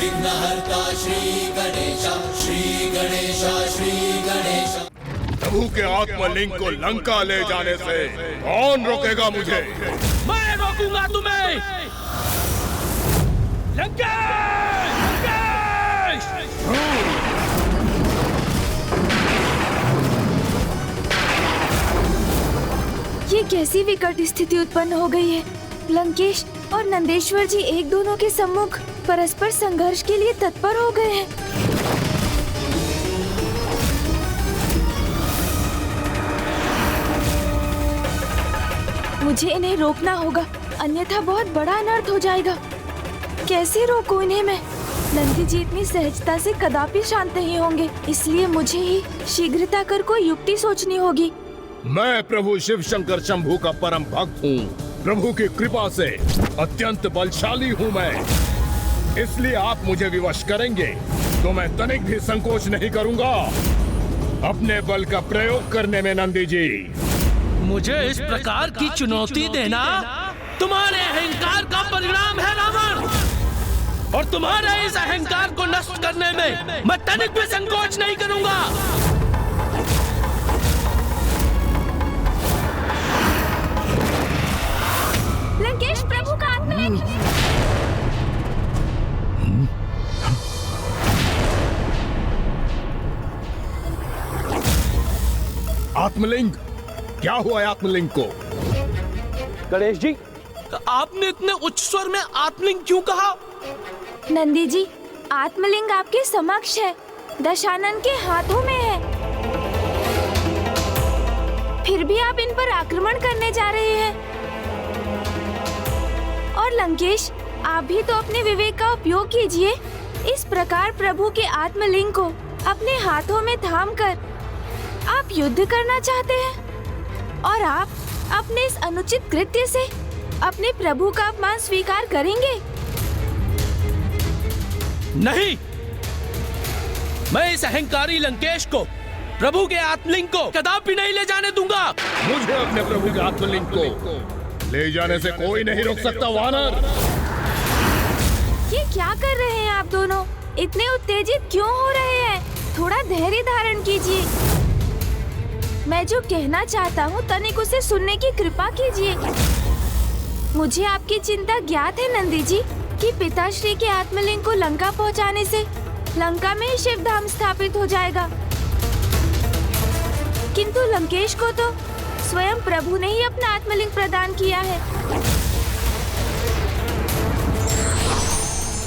विघ्नहर्ता श्री गणेश, श्री गणेश, श्री गणेश। प्रभु के आत्मलिंग को लंका ले जाने से कौन रोकेगा मुझे? मैं रोकूंगा तुम्हें। लंकेश! लंकेश! ये कैसी विकट स्थिति उत्पन्न हो गई है। लंकेश और नंदेश्वर जी एक दोनों के सम्मुख परस्पर संघर्ष के लिए तत्पर हो गए हैं। मुझे इन्हें रोकना होगा, अन्यथा बहुत बड़ा अनर्थ हो जाएगा। कैसे रोकूं इन्हें मैं? नंदी जी इतनी सहजता से कदापि शांत नहीं होंगे, इसलिए मुझे ही शीघ्रता कर कोई युक्ति सोचनी होगी। मैं प्रभु शिव शंकर शंभू का परम भक्त हूँ। प्रभु की कृपा से अत्यंत बलशाली हूँ मैं, इसलिए आप मुझे विवश करेंगे तो मैं तनिक भी संकोच नहीं करूँगा अपने बल का प्रयोग करने में। नंदी जी, मुझे इस प्रकार की चुनौती देना तुम्हारे अहंकार का परिणाम है रावण, और तुम्हारे इस अहंकार को नष्ट करने में मैं तनिक भी संकोच नहीं करूंगा। लंकेश प्रभु का आत्मलिंग। आत्मलिंग क्या हुआ? आत्मलिंग को गणेश जी, आपने इतने उच्च स्वर में आत्मलिंग क्यों कहा? नंदी जी, आत्मलिंग आपके समक्ष है, दशानन के हाथों में है। फिर भी आप इन पर आक्रमण करने जा रहे हैं। और लंकेश, आप भी तो अपने विवेक का उपयोग कीजिए। इस प्रकार प्रभु के आत्मलिंग को अपने हाथों में थामकर आप युद्ध करना चाहते हैं, और आप अपने इस अनुचित कृत्य से अपने प्रभु का अपमान स्वीकार करेंगे? नहीं, मैं इस अहंकारी लंकेश को प्रभु के आत्मलिंग को कदापि नहीं ले जाने दूंगा। मुझे अपने प्रभु के आत्मलिंग को ले जाने से कोई नहीं रोक सकता। वानर, ये क्या कर रहे हैं आप दोनों? इतने उत्तेजित क्यों हो रहे हैं? थोड़ा धैर्य धारण कीजिए। मैं जो कहना चाहता हूँ तनिक उसे सुनने की कृपा कीजिए। मुझे आपकी चिंता ज्ञात है नंदी जी कि पिताश्री के आत्मलिंग को लंका पहुँचाने से लंका में ही शिव धाम स्थापित हो जाएगा, किंतु लंकेश को तो स्वयं प्रभु ने ही अपना आत्मलिंग प्रदान किया है।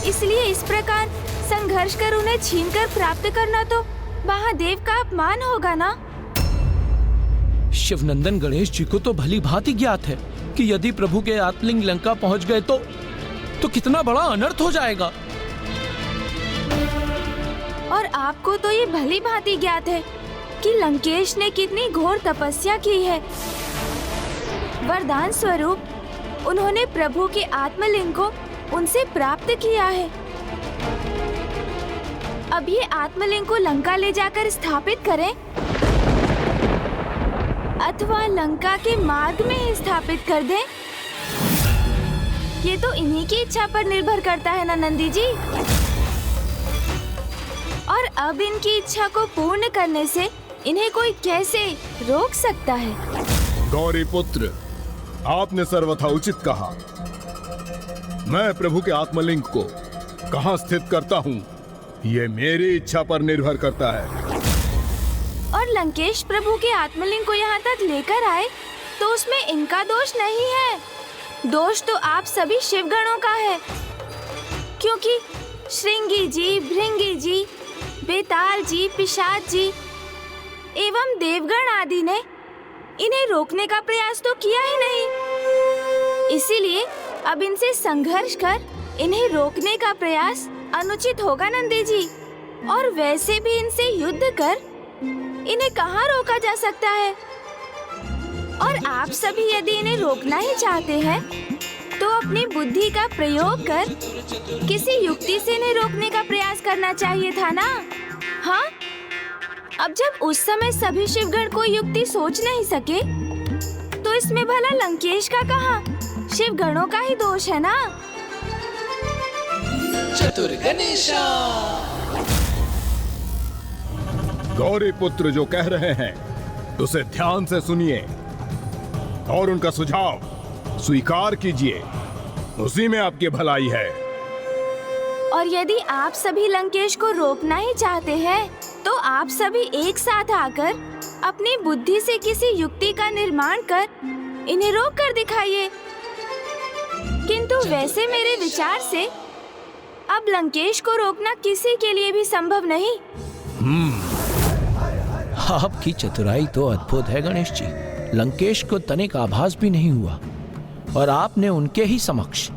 इसलिए इस प्रकार संघर्ष कर उन्हें छीनकर प्राप्त करना तो महादेव का अपमान होगा ना। शिवनंदन गणेश जी को तो भली भांति ज्ञात है कि यदि प्रभु के आत्मलिंग लंका पहुंच गए तो कितना बड़ा अनर्थ हो जाएगा। और आपको तो ये भली भांति ज्ञात है कि लंकेश ने कितनी घोर तपस्या की है। वरदान स्वरूप उन्होंने प्रभु के आत्मलिंग को उनसे प्राप्त किया है। अब ये आत्मलिंग को लंका ले जाकर स्थापित करें अथवा लंका के मार्ग में ही स्थापित कर दें, ये तो इन्हीं की इच्छा पर निर्भर करता है ना नंदी जी। और अब इनकी इच्छा को पूर्ण करने से इन्हें कोई कैसे रोक सकता है? गौरी पुत्र, आपने सर्वथा उचित कहा। मैं प्रभु के आत्मलिंग को कहाँ स्थित करता हूँ ये मेरी इच्छा पर निर्भर करता है। और लंकेश प्रभु के आत्मलिंग को यहाँ तक लेकर आए तो उसमें इनका दोष नहीं है। दोष तो आप सभी शिवगणों का है, क्योंकि श्रृंगी जी, भृंगी जी, बेताल जी, पिशाच जी एवं देवगण आदि ने इन्हें रोकने का प्रयास तो किया ही नहीं। इसीलिए अब इनसे संघर्ष कर इन्हें रोकने का प्रयास अनुचित होगा नंदी जी। और वैसे भी इनसे युद्ध कर इन्हें कहाँ रोका जा सकता है? और आप सभी यदि इन्हें रोकना ही चाहते हैं तो अपनी बुद्धि का प्रयोग कर किसी युक्ति से इन्हें रोकने का प्रयास करना चाहिए था ना। हाँ, अब जब उस समय सभी शिवगण कोई युक्ति सोच नहीं सके तो इसमें भला लंकेश का कहाँ, शिवगणों का ही दोष है ना। चतुर गणेशा। गौरी पुत्र जो कह रहे हैं उसे ध्यान से सुनिए और उनका सुझाव स्वीकार कीजिए, उसी में आपकी भलाई है। और यदि आप सभी लंकेश को रोकना ही चाहते हैं, तो आप सभी एक साथ आकर अपनी बुद्धि से किसी युक्ति का निर्माण कर इन्हें रोक कर दिखाइए। किंतु वैसे मेरे विचार से अब लंकेश को रोकना किसी के लिए भी संभव नहीं। आपकी चतुराई तो अद्भुत है गणेश जी। लंकेश को तनिक आभास भी नहीं हुआ और आपने उनके ही समक्ष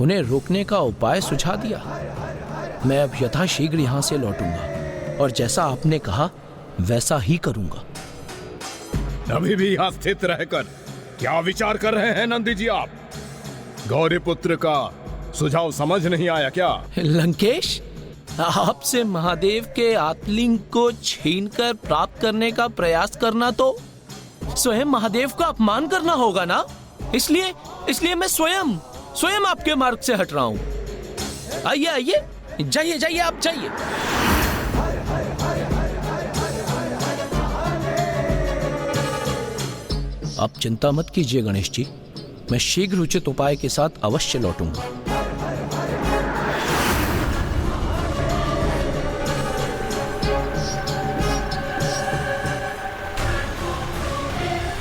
उन्हें रोकने का उपाय सुझा दिया। मैं अब यथाशीघ्र यहाँ से लौटूंगा और जैसा आपने कहा वैसा ही करूंगा। अभी भी यहाँ स्थित रहकर क्या विचार कर रहे हैं नंदी जी आप? गौरी पुत्र का सुझाव समझ नहीं आया क्या? लंकेश, आपसे महादेव के आत्मलिंग को छीनकर प्राप्त करने का प्रयास करना तो स्वयं महादेव का अपमान करना होगा ना। इसलिए मैं स्वयं आपके मार्ग से हट रहा हूँ। आइए, जाइए, आप जाइए। आप चिंता मत कीजिए गणेश जी, मैं शीघ्र उचित उपाय के साथ अवश्य लौटूंगा।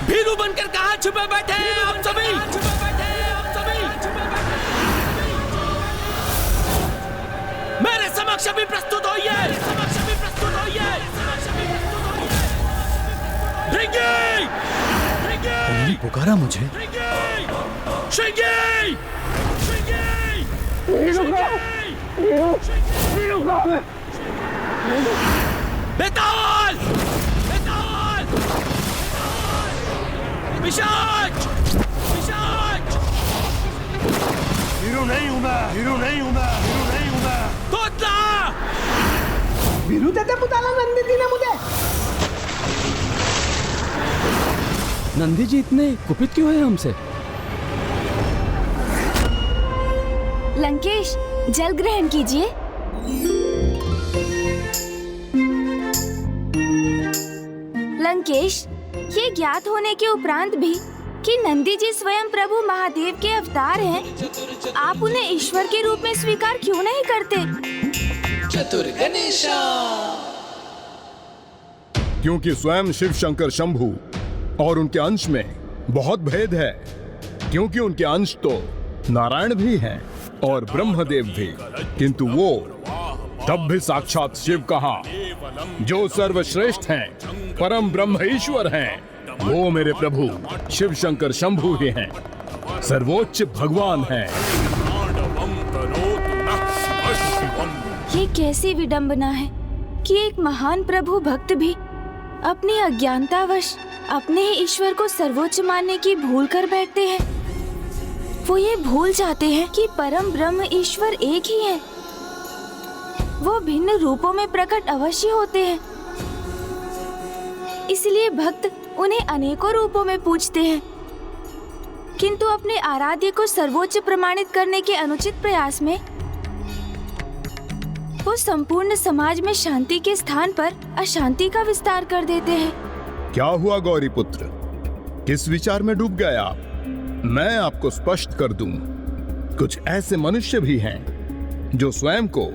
भीरू बनकर कहां छुपे बैठे हैं आप सभी? मेरे समक्ष अभी प्रस्तुत होइए। उन्होंने पुकारा मुझे। बेताल! पिशाच! हीरो नहीं हूं मैं। तोतला! वीरू देते पुताला नंदी जी ने मुझे। नंदी जी इतने कुपित क्यों है हमसे? लंकेश, जल ग्रहण कीजिए। लंकेश, ये ज्ञात होने के उपरांत भी कि नंदी जी स्वयं प्रभु महादेव के अवतार हैं, आप उन्हें ईश्वर के रूप में स्वीकार क्यों नहीं करते? चतुर गणेशा। क्योंकि स्वयं शिव शंकर शंभू और उनके अंश में बहुत भेद है। क्योंकि उनके अंश तो नारायण भी हैं और ब्रह्मदेव भी, किंतु वो तब भी साक्षात शिव कहा जो सर्वश्रेष्ठ हैं, परम ब्रह्म ईश्वर हैं। वो मेरे प्रभु शिव शंकर शंभू ही हैं, सर्वोच्च भगवान हैं। ये कैसी विडंबना है कि एक महान प्रभु भक्त भी अपनी अज्ञानतावश अपने ही ईश्वर को सर्वोच्च मानने की भूल कर बैठते हैं। वो ये भूल जाते हैं कि परम ब्रह्म ईश्वर एक ही है। वो भिन्न रूपों में प्रकट अवश्य होते हैं, इसलिए भक्त उन्हें अनेकों रूपों में पूजते हैं, किंतु अपने आराध्य को सर्वोच्च प्रमाणित करने के अनुचित प्रयास में वो संपूर्ण समाज में शांति के स्थान पर अशांति का विस्तार कर देते हैं। क्या हुआ गौरी पुत्र, किस विचार में डूब गए आप? मैं आपको स्पष्ट कर दूं, कुछ ऐसे मनुष्य भी हैं जो स्वयं को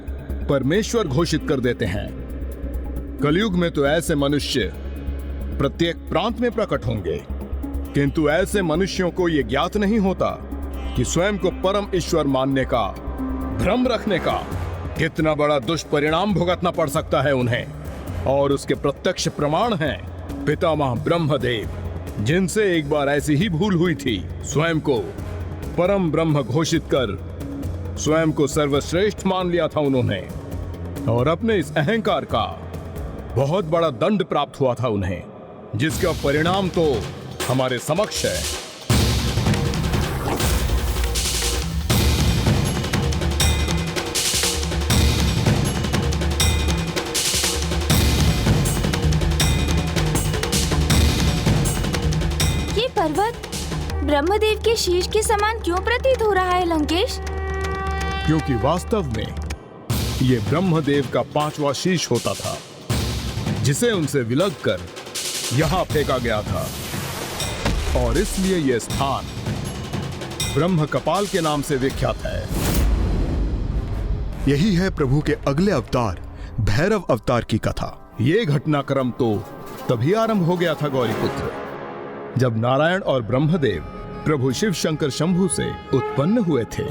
परमेश्वर घोषित कर देते हैं। कलयुग में तो ऐसे मनुष्य प्रत्येक प्रांत में प्रकट होंगे, किंतु ऐसे मनुष्यों को यह ज्ञात नहीं होता कि स्वयं को परम ईश्वर मानने का भ्रम रखने का कितना बड़ा दुष्परिणाम भुगतना पड़ सकता है उन्हें। और उसके प्रत्यक्ष प्रमाण हैं पितामह ब्रह्मदेव, जिनसे एक बार ऐसी ही भूल हुई थी। स्वयं को परम ब्रह्म घोषित कर स्वयं को सर्वश्रेष्ठ मान लिया था उन्होंने, और अपने इस अहंकार का बहुत बड़ा दंड प्राप्त हुआ था उन्हें, जिसका परिणाम तो हमारे समक्ष है। ये पर्वत ब्रह्मदेव के शीश के समान क्यों प्रतीत हो रहा है लंकेश? क्योंकि वास्तव में ये ब्रह्मदेव का 5वां शीश होता था, जिसे उनसे विलग कर यहां फेंका गया था। और इसलिए यह स्थान ब्रह्म कपाल के नाम से विख्यात है। यही है प्रभु के अगले अवतार भैरव अवतार की कथा। ये घटनाक्रम तो तभी आरंभ हो गया था गौरीपुत्र, जब नारायण और ब्रह्मदेव प्रभु शिव शंकर शंभु से उत्पन्न हुए थे।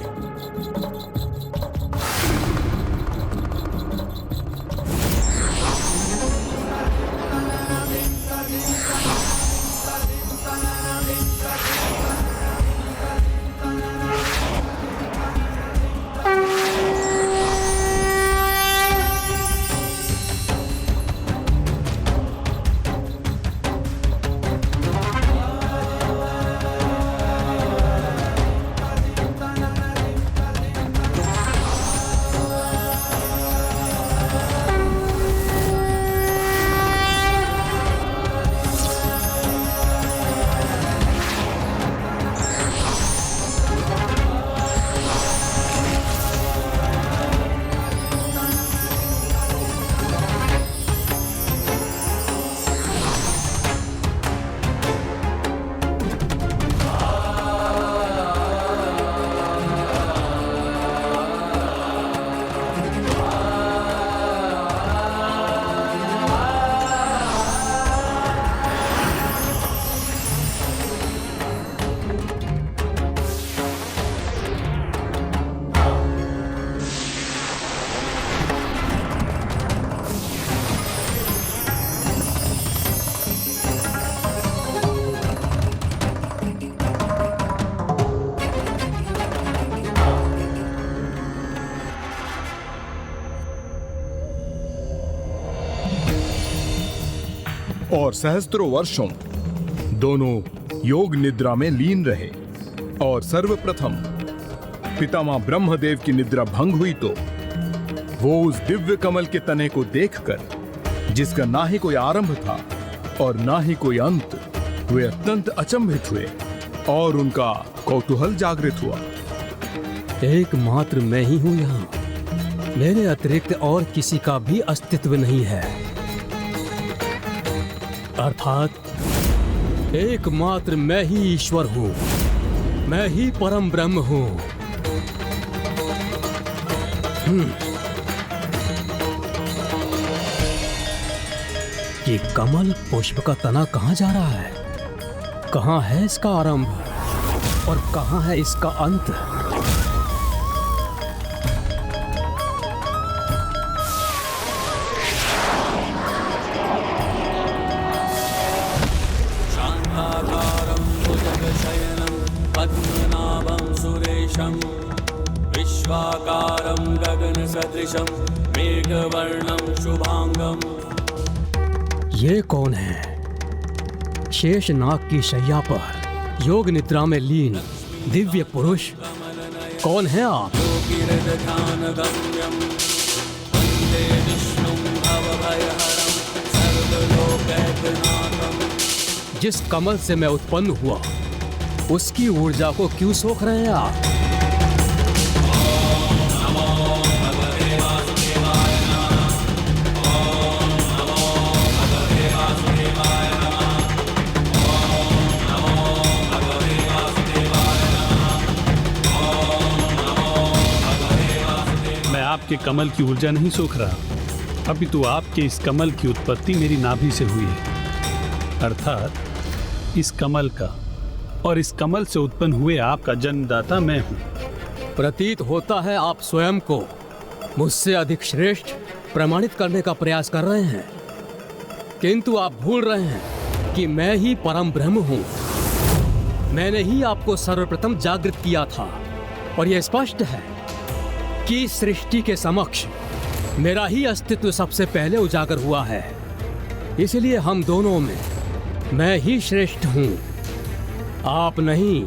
और सहस्त्रों वर्षों दोनों योग निद्रा में लीन रहे। और सर्वप्रथम पितामह ब्रह्मदेव की निद्रा भंग हुई तो वो उस दिव्य कमल के तने को देखकर, जिसका ना ही कोई आरंभ था और ना ही कोई अंत, वे अत्यंत अचंभित हुए और उनका कौतूहल जागृत हुआ। एकमात्र मैं ही हूं यहाँ, मेरे अतिरिक्त और किसी का भी अस्तित्व नहीं है। अर्थात एकमात्र मैं ही ईश्वर हूं, मैं ही परम ब्रह्म हूं। ये कमल पुष्प का तना कहां जा रहा है? कहां है इसका आरंभ और कहां है इसका अंत? पद्मनाभं सुरेशं विश्वाकारं गगनसदृशं मेघवर्णं शुभांगं। ये कौन है? शेषनाग की शैया पर योग निद्रा में लीन दिव्य पुरुष। कौन है आप? जिस कमल से मैं उत्पन्न हुआ उसकी ऊर्जा को क्यों सोख रहे हैं आप? मैं आपके कमल की ऊर्जा नहीं सोख रहा, अपितु आपके इस कमल की उत्पत्ति मेरी नाभि से हुई है। अर्थात इस कमल का और इस कमल से उत्पन्न हुए आपका जन्मदाता मैं हूं। प्रतीत होता है आप स्वयं को मुझसे अधिक श्रेष्ठ प्रमाणित करने का प्रयास कर रहे हैं, किंतु आप भूल रहे हैं कि मैं ही परम ब्रह्म हूं। मैंने ही आपको सर्वप्रथम जागृत किया था और यह स्पष्ट है कि सृष्टि के समक्ष मेरा ही अस्तित्व सबसे पहले उजागर हुआ है। इसलिए हम दोनों में मैं ही श्रेष्ठ हूं, आप नहीं।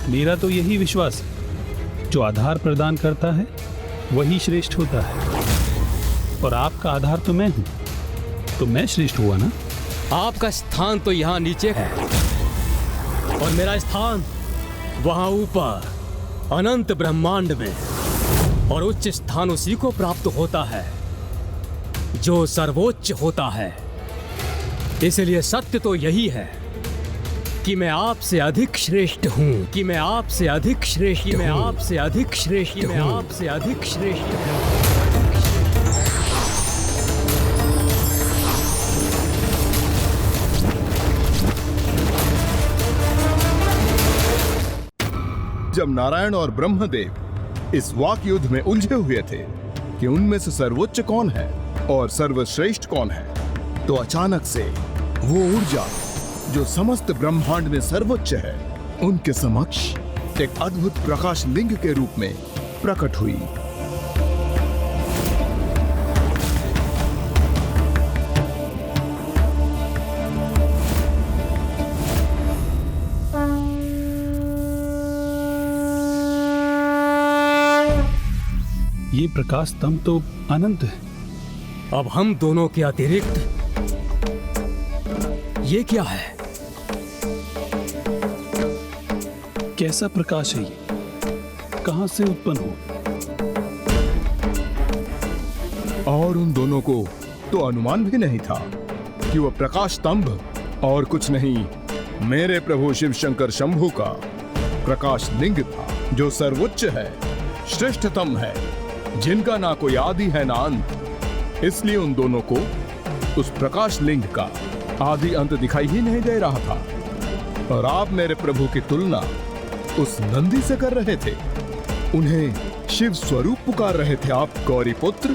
मेरा तो यही विश्वास है, जो आधार प्रदान करता है वही श्रेष्ठ होता है, और आपका आधार तो मैं हूं, तो मैं श्रेष्ठ हुआ ना। आपका स्थान तो यहाँ नीचे है और मेरा स्थान वहां ऊपर अनंत ब्रह्मांड में। और उच्च स्थान उसी को प्राप्त होता है जो सर्वोच्च होता है। इसलिए सत्य तो यही है कि मैं आपसे अधिक श्रेष्ठ हूं, कि मैं आपसे अधिक श्रेष्ठ, कि मैं आपसे अधिक श्रेष्ठ, कि मैं आपसे अधिक श्रेष्ठ हूं। जब नारायण और ब्रह्मदेव इस वाक युद्ध में उलझे हुए थे कि उनमें से सर्वोच्च कौन है और सर्वश्रेष्ठ कौन है, तो अचानक से वो ऊर्जा जो समस्त ब्रह्मांड में सर्वोच्च है, उनके समक्ष एक अद्भुत प्रकाश लिंग के रूप में प्रकट हुई। ये प्रकाश स्तंभ तो अनंत है। अब हम दोनों के अतिरिक्त ये क्या है? कैसा प्रकाश है ये? कहां से उत्पन्न हो? और उन दोनों को तो अनुमान भी नहीं था कि वह प्रकाश स्तंभ और कुछ नहीं, मेरे प्रभु शिव शंकर शंभू का प्रकाश लिंग था, जो सर्वोच्च है, श्रेष्ठतम है, जिनका ना कोई आदि है ना अंत। इसलिए उन दोनों को उस प्रकाश लिंग का आदि अंत दिखाई ही नहीं दे रहा था। और आप मेरे प्रभु की तुलना उस नंदी से कर रहे थे, उन्हें शिव स्वरूप पुकार रहे थे आप गौरी पुत्र।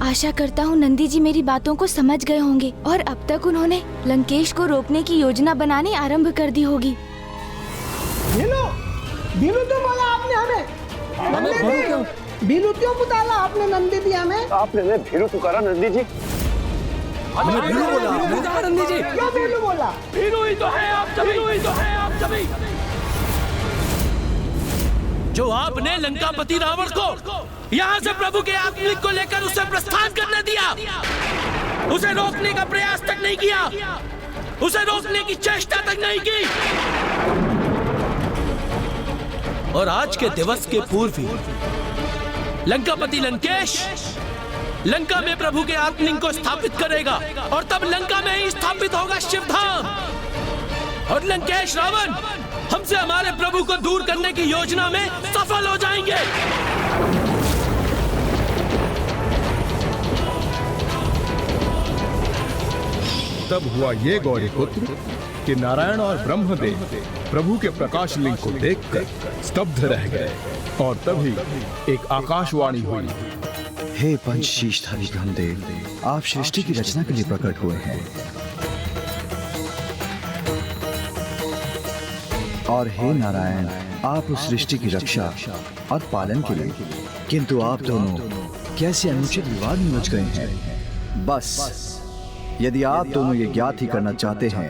आशा करता हूँ नंदी जी मेरी बातों को समझ गए होंगे और अब तक उन्होंने लंकेश को रोकने की योजना बनानी आरंभ कर दी होगी। भीलू क्यों बोला आपने हमें? भीलू क्यों पुकारा आपने नंदी जी हमें? आपने भीलू पुकारा नंदी जी? हमें भीलू बोला, नंदी जी। क्यों भीलू बोला? भीलू ही तो है आप सभी, भीलू ही तो है आप सभी। जो आपने लंकापति रावण को यहाँ से प्रभु के आत्मलिंग को लेकर उसे प्रस्थान करने दिया, उसे रोकने का प्रयास तक नहीं किया, उसे रोकने की चेष्टा तक नहीं की। और आज के दिवस के पूर्व ही लंकापति लंकेश लंका में प्रभु के आत्मलिंग को स्थापित करेगा और तब लंका में ही स्थापित होगा शिवधाम। और लंकेश रावण हमसे हमारे प्रभु को दूर करने की योजना में सफल हो जाएंगे। तब हुआ ये गौरी पुत्र कि नारायण और ब्रह्मदेव प्रभु के प्रकाश लिंग को देखकर स्तब्ध रह गए। और तभी एक आकाशवाणी हुई, हे पंचशीषधारी ब्रह्मदेव, आप सृष्टि की रचना के लिए प्रकट हुए हैं। और हे नारायण, आप उस सृष्टि की रक्षा और पालन के लिए। किंतु आप दोनों कैसे अनुचित विवाद में उलझ गए हैं? बस यदि आप दोनों ये ज्ञात ही करना चाहते हैं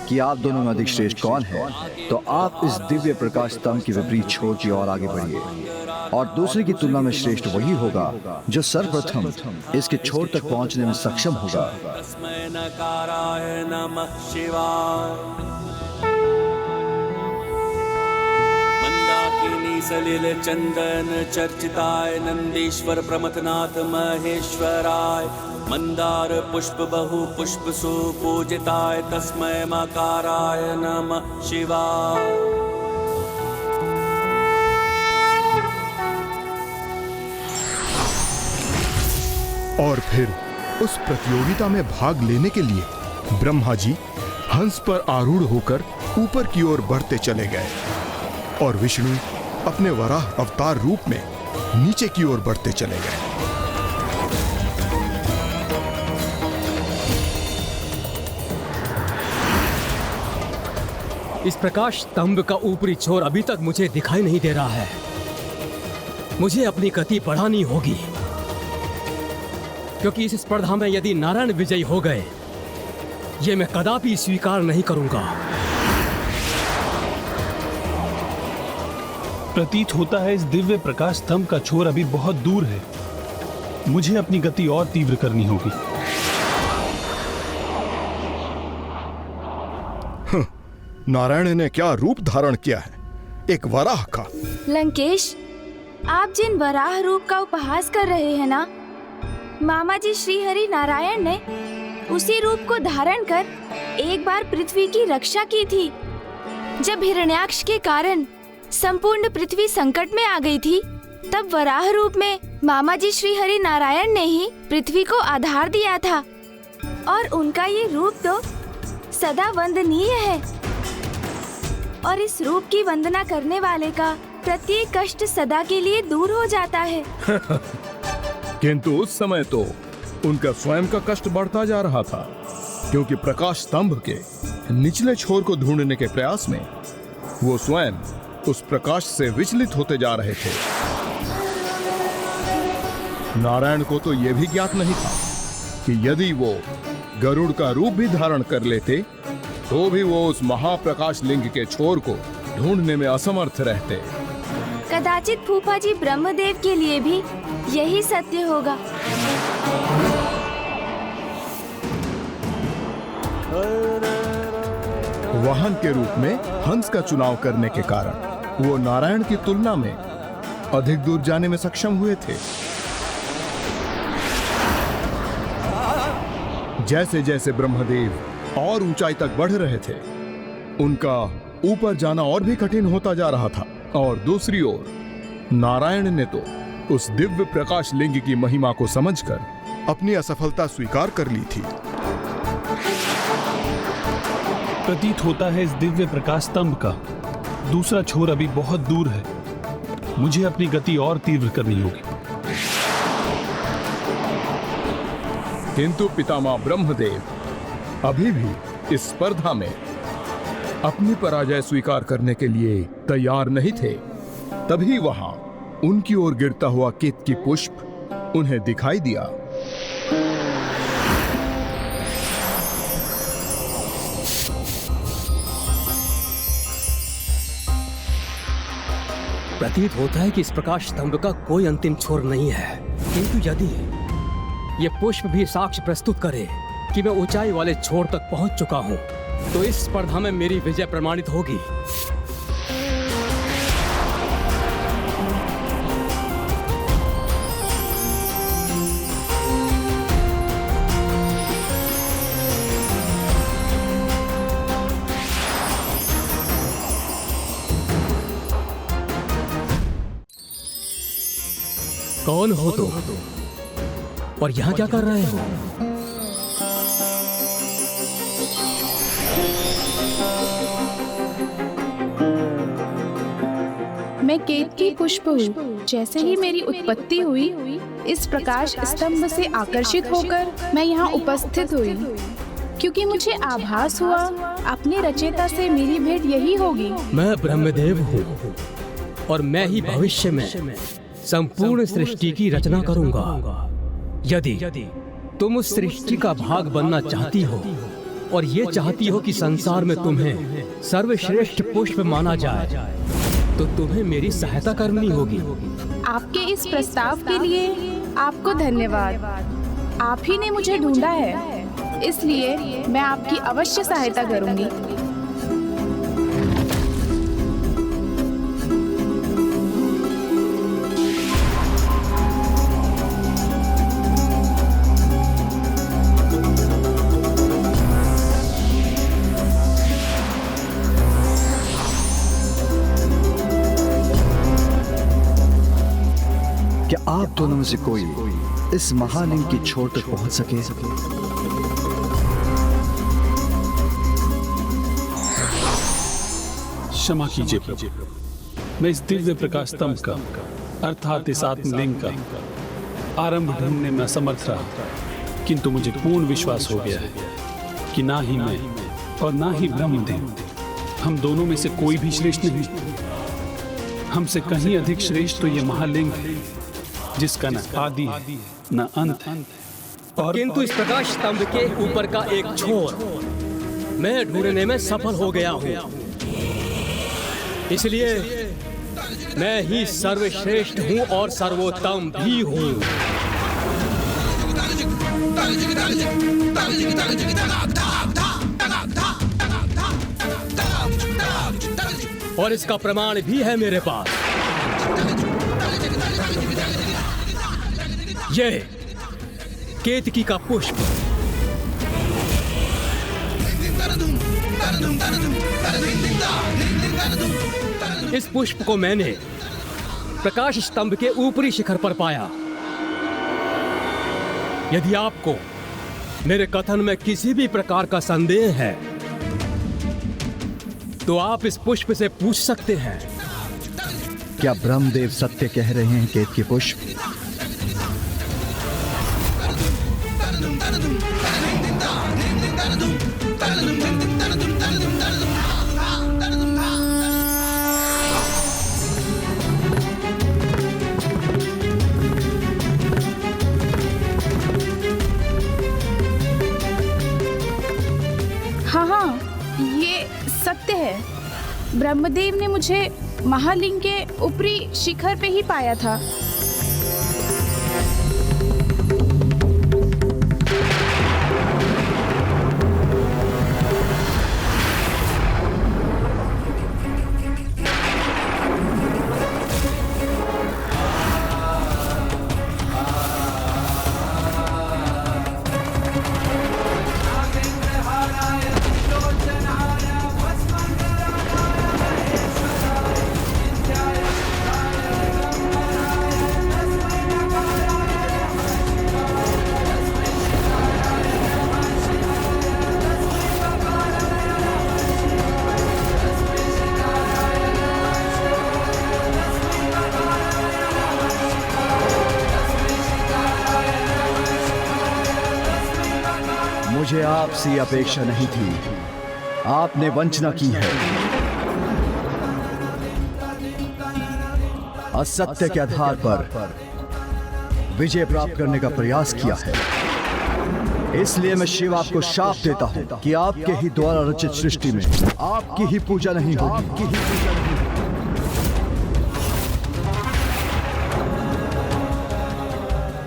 कि आप दोनों में अधिक श्रेष्ठ कौन है, तो आप इस दिव्य प्रकाश स्तंभ की विपरीत छोर की ओर आगे बढ़िए। और दूसरे की तुलना में श्रेष्ठ वही होगा जो सर्वप्रथम इसके छोर तक पहुंचने में सक्षम होगा। तस्मै नकाराय नमः शिवाय। मंदाकिनी सलिल चंदन चर्चिताय नंदीश्वर प्रमथनाथ महेश्वराय। मंदार पुष्प बहु पुष्प सुपूजिताय तस्मै मकाराय नमः शिवाय। और फिर उस प्रतियोगिता में भाग लेने के लिए ब्रह्मा जी हंस पर आरूढ़ होकर ऊपर की ओर बढ़ते चले गए और विष्णु अपने वराह अवतार रूप में नीचे की ओर बढ़ते चले गए। इस प्रकाश स्तंभ का ऊपरी छोर अभी तक मुझे दिखाई नहीं दे रहा है। मुझे अपनी गति बढ़ानी होगी, क्योंकि इस स्पर्धा में यदि नारायण विजयी हो गए, ये मैं कदापि स्वीकार नहीं करूंगा। प्रतीत होता है इस दिव्य प्रकाश स्तंभ का छोर अभी बहुत दूर है। मुझे अपनी गति और तीव्र करनी होगी। नारायण ने क्या रूप धारण किया है, एक वराह का। लंकेश, आप जिन वराह रूप का उपहास कर रहे हैं ना, मामा जी श्री हरि नारायण ने उसी रूप को धारण कर एक बार पृथ्वी की रक्षा की थी। जब हिरण्याक्ष के कारण संपूर्ण पृथ्वी संकट में आ गई थी, तब वराह रूप में मामा जी श्री हरि नारायण ने ही पृथ्वी को आधार दिया था। और उनका ये रूप तो सदा वंदनीय है, और इस रूप की वंदना करने वाले का प्रत्येक कष्ट सदा के लिए दूर हो जाता है। किंतु उस समय तो उनका स्वयं का कष्ट बढ़ता जा रहा था, क्योंकि प्रकाश स्तंभ के निचले छोर को ढूंढने के प्रयास में वो स्वयं उस प्रकाश से विचलित होते जा रहे थे। नारायण को तो यह भी ज्ञात नहीं था कि यदि वो गरुड़ का रूप भी धारण कर लेते तो भी वो उस महाप्रकाश लिंग के छोर को ढूंढने में असमर्थ रहते। कदाचित फूफा जी ब्रह्मदेव के लिए भी यही सत्य होगा। वाहन के रूप में हंस का चुनाव करने के कारण वो नारायण की तुलना में अधिक दूर जाने में सक्षम हुए थे। जैसे जैसे ब्रह्मदेव और ऊंचाई तक बढ़ रहे थे, उनका ऊपर जाना और भी कठिन होता जा रहा था। और दूसरी ओर नारायण ने तो उस दिव्य प्रकाश लिंग की महिमा को समझकर अपनी असफलता स्वीकार कर ली थी। प्रतीत होता है इस दिव्य प्रकाश स्तंभ का दूसरा छोर अभी बहुत दूर है। मुझे अपनी गति और तीव्र करनी होगी। किंतु पितामह ब्रह्मदेव अभी भी इस स्पर्धा में अपनी पराजय स्वीकार करने के लिए तैयार नहीं थे। तभी वहां उनकी ओर गिरता हुआ केतकी पुष्प उन्हें दिखाई दिया। प्रतीत होता है कि इस प्रकाश स्तंभ का कोई अंतिम छोर नहीं है, किंतु यदि ये पुष्प भी साक्ष्य प्रस्तुत करे कि मैं ऊंचाई वाले छोर तक पहुंच चुका हूं, तो इस स्पर्धा में मेरी विजय प्रमाणित होगी। कौन हो तुम और यहां क्या कर रहे हो? मैं केतकी पुष्प हूँ। जैसे ही मेरी उत्पत्ति हुई, इस प्रकाश स्तंभ से आकर्षित होकर मैं यहाँ उपस्थित हुई, क्योंकि मुझे आभास हुआ अपने रचयिता से मेरी भेंट यही होगी। मैं ब्रह्मदेव हूँ और मैं ही भविष्य में संपूर्ण सृष्टि की रचना करूंगा। यदि तुम उस सृष्टि का भाग बनना चाहती हो और ये चाहती हो कि संसार में तुम्हें सर्वश्रेष्ठ पुष्प माना जाए, तो तुम्हें मेरी सहायता करनी होगी। आपके इस प्रस्ताव के लिए आपको धन्यवाद। आप ही ने मुझे ढूंढा है, इसलिए मैं आपकी अवश्य सहायता करूंगी। क्या आप दोनों में से कोई इस महालिंग की छोर तक पहुंच सके? क्षमा कीजिए प्रभु, मैं इस दिव्य प्रकाश स्तंभ का अर्थात इस आत्मलिंग का आरंभ ढूंढने में असमर्थ रहा, किंतु मुझे पूर्ण विश्वास हो गया है कि ना ही मैं और ना ही ब्रह्मदेव, हम दोनों में से कोई भी श्रेष्ठ नहीं। हमसे कहीं अधिक श्रेष्ठ तो ये महालिंग है, जिसका न आदि है न अंत है। और किंतु इस प्रकाश स्तंभ के ऊपर का एक छोर मैं ढूंढने में सफल हो गया हूँ, इसलिए मैं ही सर्वश्रेष्ठ हूँ और सर्वोत्तम भी हूँ। और इसका प्रमाण भी है मेरे पास। ये केतकी का पुष्प। इस पुष्प को मैंने प्रकाश स्तंभ के ऊपरी शिखर पर पाया। यदि आपको मेरे कथन में किसी भी प्रकार का संदेह है तो आप इस पुष्प से पूछ सकते हैं। क्या ब्रह्मदेव सत्य कह रहे हैं केतकी पुष्प? हाँ, ये सत्य है। ब्रह्मदेव ने मुझे महालिंग के ऊपरी शिखर पे ही पाया था। मुझे आपसे अपेक्षा नहीं थी। आपने वंचना की है, असत्य के आधार पर विजय प्राप्त करने का प्रयास किया है। इसलिए मैं शिव आपको शाप देता हूं कि आपके ही द्वारा रचित सृष्टि में आपकी ही पूजा नहीं होगी।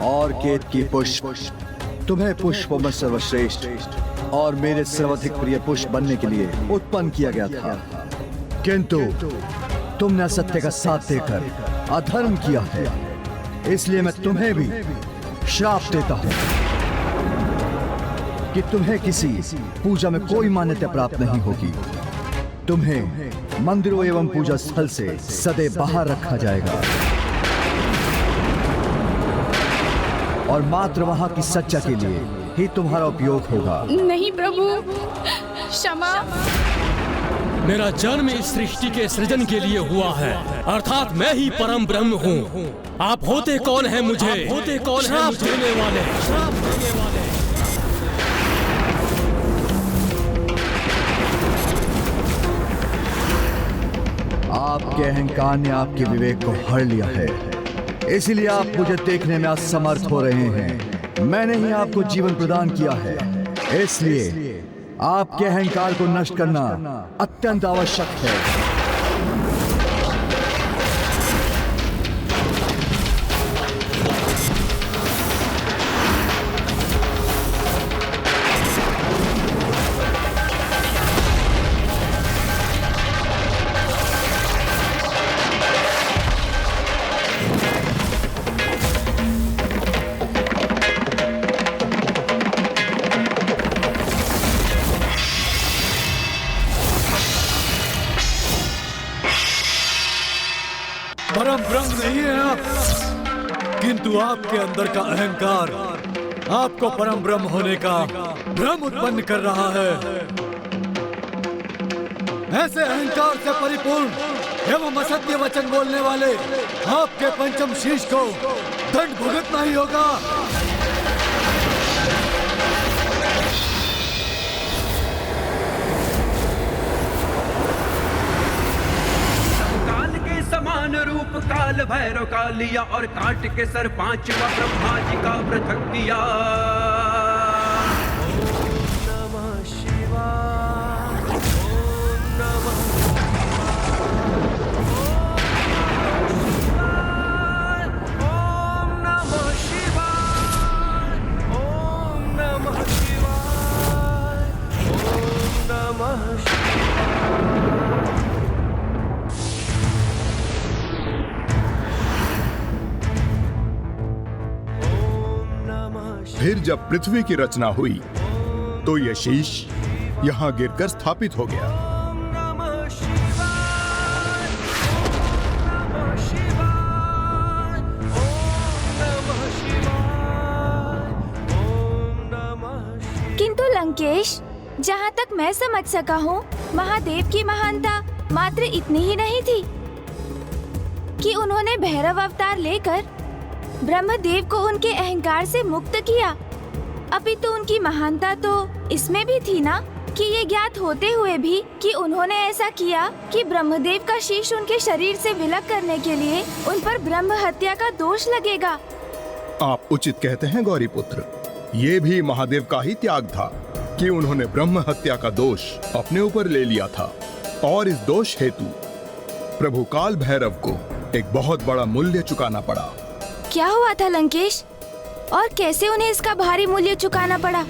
और केतकी पुष्प, तुम्हें पुष्पों में सर्वश्रेष्ठ और मेरे सर्वाधिक प्रिय पुष्प बनने के लिए उत्पन्न किया गया था, किंतु तुमने असत्य का साथ देकर अधर्म किया है। इसलिए मैं तुम्हें भी श्राप देता हूं कि तुम्हें किसी पूजा में कोई मान्यता प्राप्त नहीं होगी। तुम्हें मंदिरों एवं पूजा स्थल से सदैव बाहर रखा जाएगा और मात्र वहां की सच्चा के लिए ही तुम्हारा उपयोग होगा। नहीं प्रभु, क्षमा। मेरा जन्म इस सृष्टि के सृजन के लिए हुआ है, अर्थात मैं ही परम ब्रह्म हूँ। आप होते कौन है मुझे? होते कौन है मुझे देने वाले? श्राप देने वाले। आपके अहंकार ने आपके विवेक को हर लिया है, इसीलिए आप मुझे देखने में असमर्थ हो रहे हैं। मैंने ही आपको जीवन प्रदान किया है, इसलिए आपके अहंकार को नष्ट करना अत्यंत आवश्यक है। परम ब्रह्म नहीं है आप, किंतु आपके अंदर का अहंकार आपको परम ब्रह्म होने का भ्रम उत्पन्न कर रहा है। ऐसे अहंकार से परिपूर्ण एवं असत्य वचन बोलने वाले आपके पंचम शीश को दंड भुगतना ही होगा। समान रूप काल भैरव का लिया और काट के सर 5 का ब्रह्मा जी का पृथक किया। ओम नमः शिवाय, ओम नमः शिवाय, ओम नमः शिवाय, ओम नमः शिवाय। फिर जब पृथ्वी की रचना हुई तो यह शीश यहाँ गिरकर स्थापित हो गया। किंतु लंकेश, जहाँ तक मैं समझ सका हूँ, महादेव की महानता मात्र इतनी ही नहीं थी कि उन्होंने भैरव अवतार लेकर ब्रह्मदेव को उनके अहंकार से मुक्त किया, अपितु उनकी महानता तो इसमें भी थी ना कि ये ज्ञात होते हुए भी कि उन्होंने ऐसा किया कि ब्रह्मदेव का शीश उनके शरीर से विलग करने के लिए उन पर ब्रह्म हत्या का दोष लगेगा। आप उचित कहते हैं गौरी पुत्र, ये भी महादेव का ही त्याग था कि उन्होंने ब्रह्म हत्या का दोष अपने ऊपर ले लिया था, और इस दोष हेतु प्रभु काल भैरव को एक बहुत बड़ा मूल्य चुकाना पड़ा। क्या हुआ था लंकेश, और कैसे उन्हें इसका भारी मूल्य चुकाना पड़ा?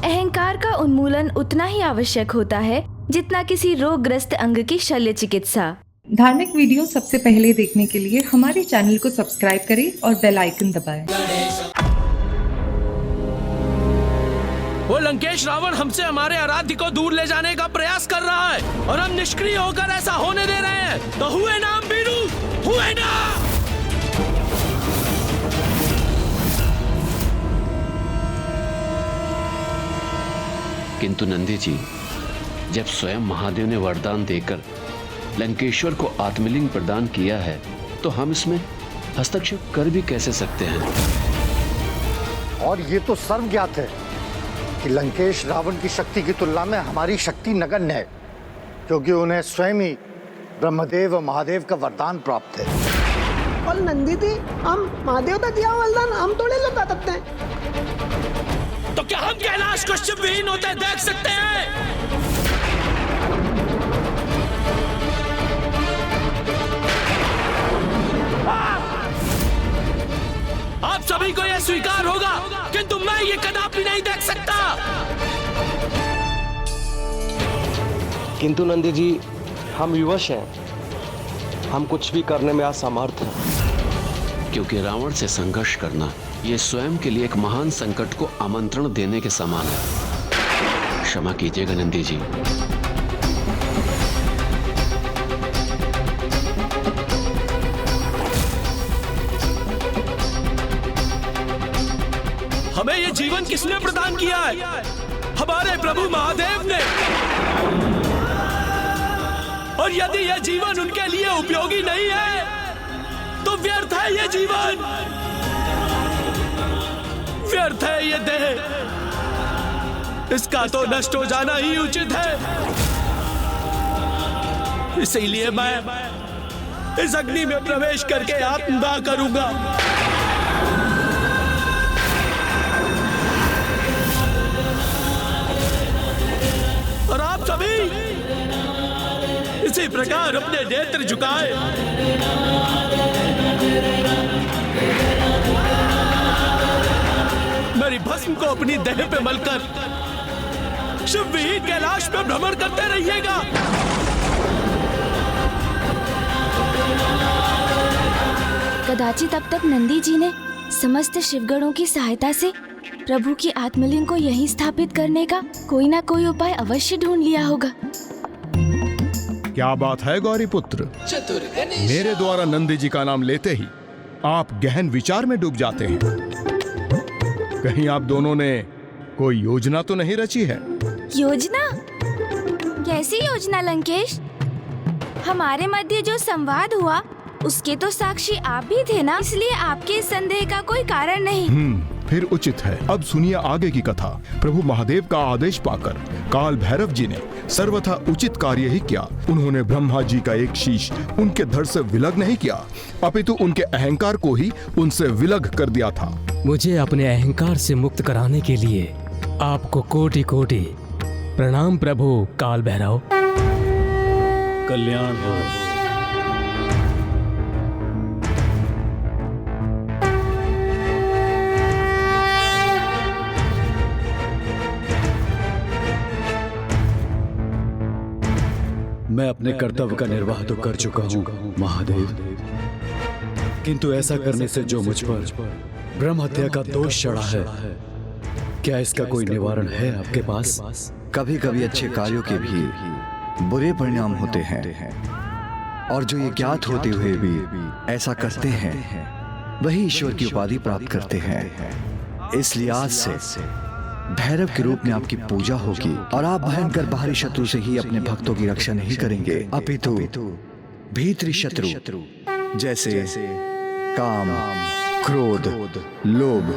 अहंकार का उन्मूलन उतना ही आवश्यक होता है जितना किसी रोगग्रस्त अंग की शल्य चिकित्सा। धार्मिक वीडियो सबसे पहले देखने के लिए हमारे चैनल को सब्सक्राइब करें और बेल आइकन दबाएं। वो लंकेश रावण हमसे हमारे आराध्य को दूर ले जाने का प्रयास कर रहा है और हम निष्क्रिय होकर ऐसा होने दे रहे हैं। तो हुए ना हम वीरू, हुए ना। किंतु नंदी जी, जब स्वयं महादेव ने वरदान देकर लंकेश्वर को आत्मलिंग प्रदान किया है तो हम इसमें हस्तक्षेप कर भी कैसे सकते हैं? और ये तो सर्वज्ञात है कि लंकेश रावण की शक्ति की तुलना में हमारी शक्ति नगण्य है, क्योंकि उन्हें स्वयं ही ब्रह्मदेव और महादेव का वरदान प्राप्त है। और नंदी जी, हम महादेव का दिया वरदान हम थोड़े लौटा सकते हैं। तो क्या हम कैलाश को शिवविहीन होते देख सकते हैं? आप सभी को यह स्वीकार होगा, किंतु मैं ये कदापि नहीं देख सकता। किंतु नंदी जी, हम विवश हैं, हम कुछ भी करने में असमर्थ हैं। क्योंकि रावण से संघर्ष करना ये स्वयं के लिए एक महान संकट को आमंत्रण देने के समान है। क्षमा कीजिएगा नंदी जी। हमें ये जीवन किसने प्रदान किया है? हमारे प्रभु महादेव ने। और यदि यह जीवन उनके लिए उपयोगी नहीं है तो व्यर्थ है ये जीवन, व्यर्थ है ये देह, इसका तो नष्ट हो जाना ही उचित है। इसीलिए मैं इस अग्नि में प्रवेश करके आत्मदाह करूंगा। और आप सभी इसी प्रकार अपने नेत्र झुकाए मेरी भस्म को अपनी देह पे मलकर शिवविहीन कैलाश में भ्रमण करते रहिएगा। कदाचित अब तक नंदी जी ने समस्त शिवगणों की सहायता से प्रभु की आत्मलिंग को यहीं स्थापित करने का कोई ना कोई उपाय अवश्य ढूंढ लिया होगा। क्या बात है गौरी पुत्र, मेरे द्वारा नंदी जी का नाम लेते ही आप गहन विचार में डूब जाते हैं। कहीं आप दोनों ने कोई योजना तो नहीं रची है? योजना? कैसी योजना लंकेश? हमारे मध्य जो संवाद हुआ उसके तो साक्षी आप भी थे ना, इसलिए आपके संदेह का कोई कारण नहीं। फिर उचित है। अब सुनिए आगे की कथा। प्रभु महादेव का आदेश पाकर काल भैरव जी ने सर्वथा उचित कार्य ही किया। उन्होंने ब्रह्मा जी का एक शीश उनके धड़ से विलग नहीं किया, अपितु उनके अहंकार को ही उनसे विलग कर दिया था। मुझे अपने अहंकार से मुक्त कराने के लिए आपको कोटि कोटि प्रणाम प्रभु काल भैरव। कल्याण हो। अपने कर्तव्य का निर्वाह तो कर चुका हूँ महादेव, किंतु ऐसा करने से जो मुझ पर ब्रह्म हत्या का दोष चढ़ा है, क्या इसका कोई निवारण है आपके पास? कभी कभी अच्छे कार्यों के भी बुरे परिणाम होते हैं, और जो ये ज्ञात होते हुए भी ऐसा करते हैं वही ईश्वर की उपाधि प्राप्त करते हैं। इसलिए आज से भैरव के रूप में आपकी पूजा होगी और आप भयंकर बाहरी शत्रु से ही अपने भक्तों की रक्षा नहीं करेंगे, अपितु भीतरी शत्रु जैसे काम, क्रोध, लोभ,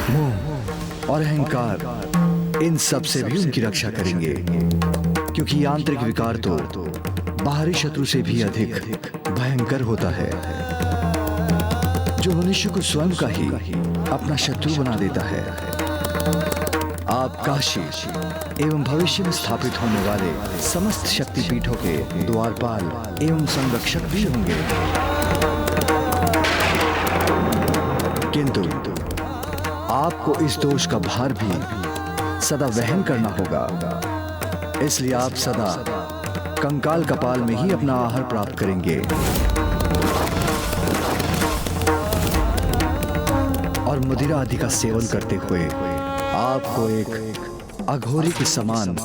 मोह और अहंकार, इन सब से भी उनकी रक्षा करेंगे, क्योंकि आंतरिक विकार तो बाहरी शत्रु से भी अधिक भयंकर होता है, जो मनुष्य को स्वयं का ही अपना शत्रु बना देता है। आप काशी एवं भविष्य में स्थापित होने वाले समस्त शक्तिपीठों के द्वारपाल एवं संरक्षक भी होंगे, किंतु आपको इस दोष का भार भी सदा वहन करना होगा। इसलिए आप सदा कंकाल कपाल में ही अपना आहार प्राप्त करेंगे और मदिरा आदि का सेवन करते हुए आपको एक अघोरी के समान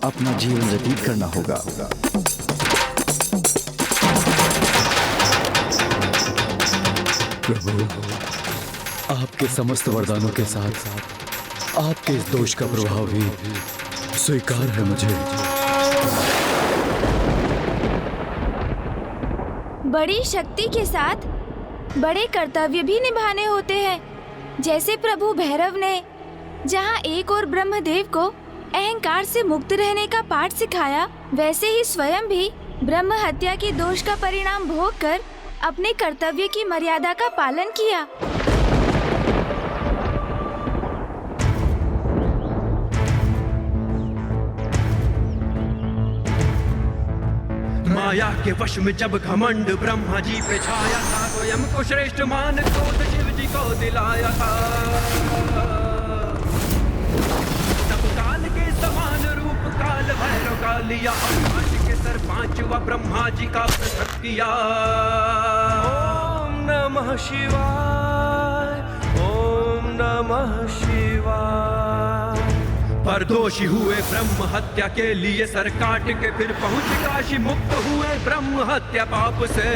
अपना जीवन व्यतीत करना होगा। प्रभु, आपके समस्त वरदानों के साथ आपके इस दोष का प्रभाव भी स्वीकार है मुझे। बड़ी शक्ति के साथ बड़े कर्तव्य भी निभाने होते हैं, जैसे प्रभु भैरव ने जहाँ एक और ब्रह्मदेव को अहंकार से मुक्त रहने का पाठ सिखाया, वैसे ही स्वयं भी ब्रह्म हत्या के दोष का परिणाम भोग कर अपने कर्तव्य की मर्यादा का पालन किया। माया के वश में जब घमंड ब्रह्मा जी पे छाया था, स्वयं को श्रेष्ठ मान क्रोध शिव जी को दिलाया था। तब काल के समान रूप काल भैरव का लिया और काशी के सर पांचवा ब्रह्मा जी का पृथक किया। ओम नमः शिवाय, ओम नमः शिवाय। पर दोषी हुए ब्रह्म हत्या के लिए सर काट के फिर पहुंच काशी, मुक्त हुए ब्रह्म हत्या पाप से।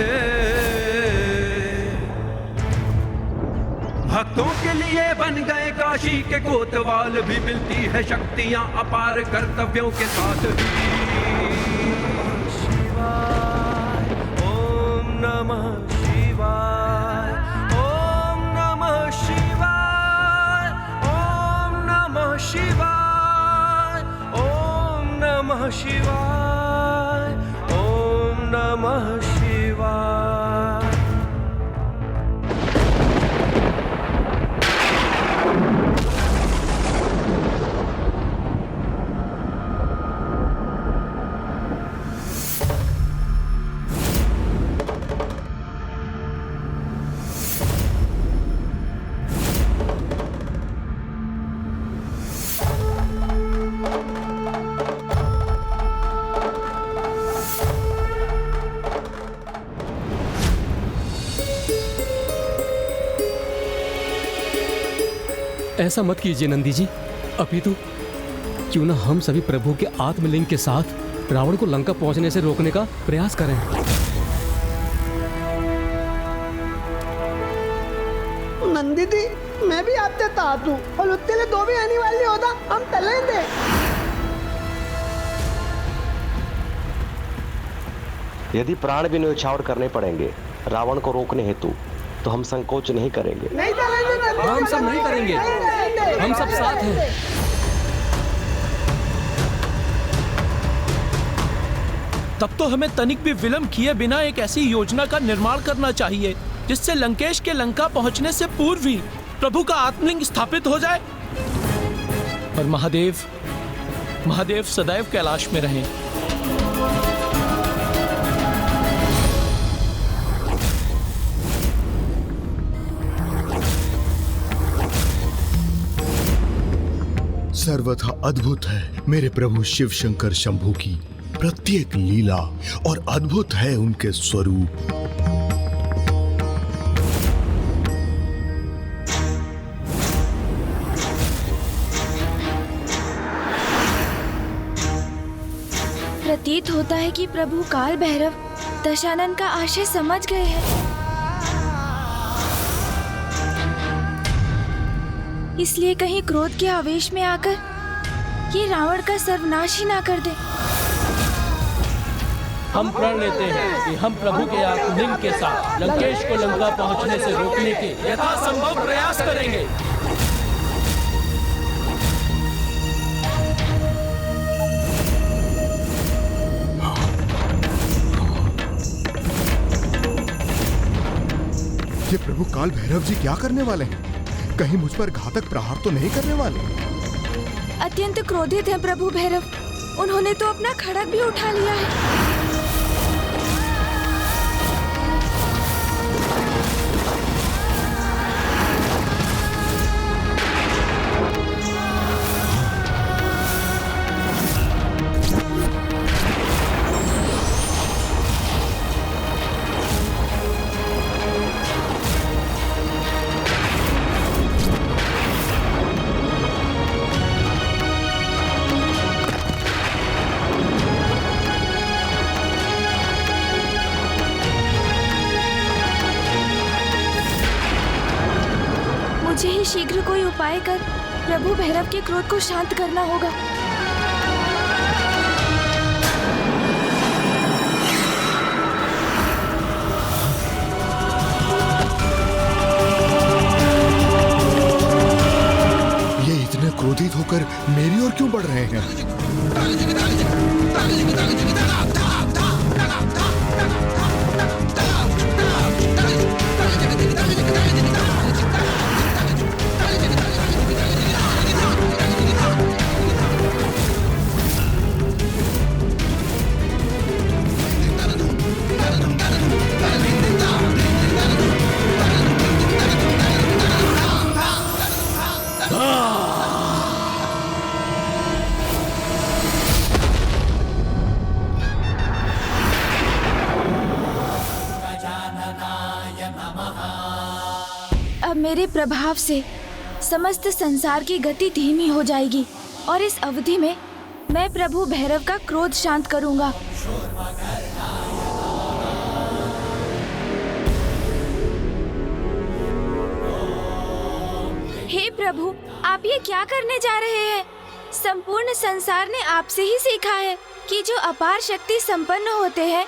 भक्तों के लिए बन गए काशी के कोतवाल, भी मिलती है शक्तियां अपार कर्तव्यों के साथ ही। शिवाय, ओम नमः शिवाय, ओम नमः शिवाय, ओम नमः शिवाय, ओम नमः शिवाय, ओम नमः शिवाय। ऐसा मत कीजिए नंदी जी, अपितु क्यों ना हम सभी प्रभु के आत्मलिंग के साथ रावण को लंका पहुंचने से रोकने का प्रयास करें। नंदी दी, मैं भी आपसे तात हूँ और उत्ते दो भी आने वाली होता हम तले दे। यदि प्राण भी न्यौछावर करने पड़ेंगे रावण को रोकने हेतु, तो हम संकोच नहीं करेंगे। नहीं करेंगे, हम सब नहीं करेंगे, हम सब साथ हैं। तब तो हमें तनिक भी विलंब किए बिना एक ऐसी योजना का निर्माण करना चाहिए जिससे लंकेश के लंका पहुंचने से पूर्व ही प्रभु का आत्मलिंग स्थापित हो जाए। और महादेव सदैव कैलाश में रहें। सर्वथा अद्भुत है मेरे प्रभु शिव शंकर शंभू की प्रत्येक लीला और अद्भुत है उनके स्वरूप। प्रतीत होता है कि प्रभु काल भैरव दशानन का आशय समझ गए हैं, इसलिए कहीं क्रोध के आवेश में आकर ये रावण का सर्वनाश ही ना कर दे। हम प्रण लेते हैं कि हम प्रभु के आत्मलिंग के साथ लंकेश को लंका पहुंचने से रोकने के यथासंभव प्रयास करेंगे। ये प्रभु काल भैरव जी क्या करने वाले हैं? कहीं मुझ पर घातक प्रहार तो नहीं करने वाले? अत्यंत क्रोधित हैं प्रभु भैरव। उन्होंने तो अपना खड़ग भी उठा लिया है। मुझे ही शीघ्र कोई उपाय कर प्रभु भैरव के क्रोध को शांत करना होगा। ये इतने क्रोधित होकर मेरी ओर क्यों बढ़ रहे हैं? अब मेरे प्रभाव से समस्त संसार की गति धीमी हो जाएगी और इस अवधि में मैं प्रभु भैरव का क्रोध शांत करूंगा। हे प्रभु, आप ये क्या करने जा रहे हैं? संपूर्ण संसार ने आपसे ही सीखा है कि जो अपार शक्ति संपन्न होते हैं